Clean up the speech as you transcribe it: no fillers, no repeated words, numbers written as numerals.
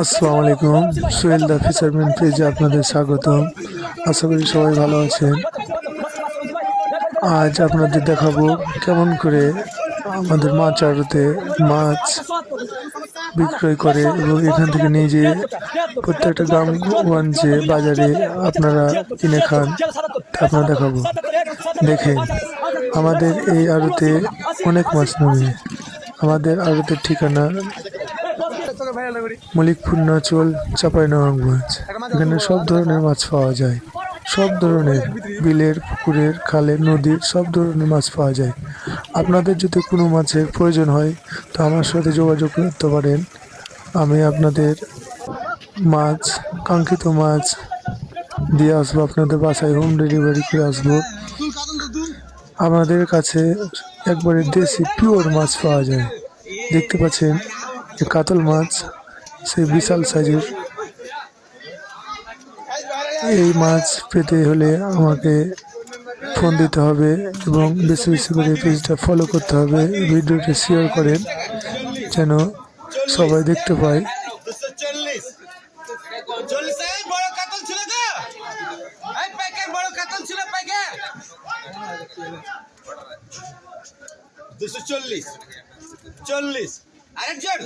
আসসালামু আলাইকুম, সোহেল দা ফিশারম্যান পেজে আপনাদের স্বাগতম। আশা করি সবাই ভালো আছেন। আজ আপনাদের দেখাবো কেমন করে আমাদের মাছ আড়তে মাছ বিক্রয় করে এবং এখান থেকে নিয়ে যেয়ে প্রত্যেকটা গ্রামগঞ্জে বাজারে আপনারা কিনে খান, আপনারা দেখাবো। দেখেন আমাদের এই আড়তে অনেক মাছ নামে। আমাদের আড়তের ঠিকানা মলিকপুর নাচল চাঁপাইনবাবগঞ্জ। এখানে সব ধরনের মাছ পাওয়া যায়, সব ধরনের বিলের, পুকুরের, খালের, নদীর সব ধরনের মাছ পাওয়া যায়। আপনাদের যদি কোনো মাছের প্রয়োজন হয় তো আমার সাথে যোগাযোগ করতে পারেন। আমি আপনাদের মাছ, কাঙ্ক্ষিত মাছ দিয়ে আসবো, আপনাদের বাসায় হোম ডেলিভারি করে আসবো। আমাদের কাছে একবারে দেশি পিওর মাছ পাওয়া যায়। দেখতে পাচ্ছেন যে কাতল মাছ, সেই বিশাল সাইজের। এই মাছ পেতে হলে আমাকে ফোন দিতে হবে এবং বেশি বেশি করে পেজটা ফলো করতে হবে। ভিডিওটা শেয়ার করেন যেন সবাই দেখতে পায়। আরেকজন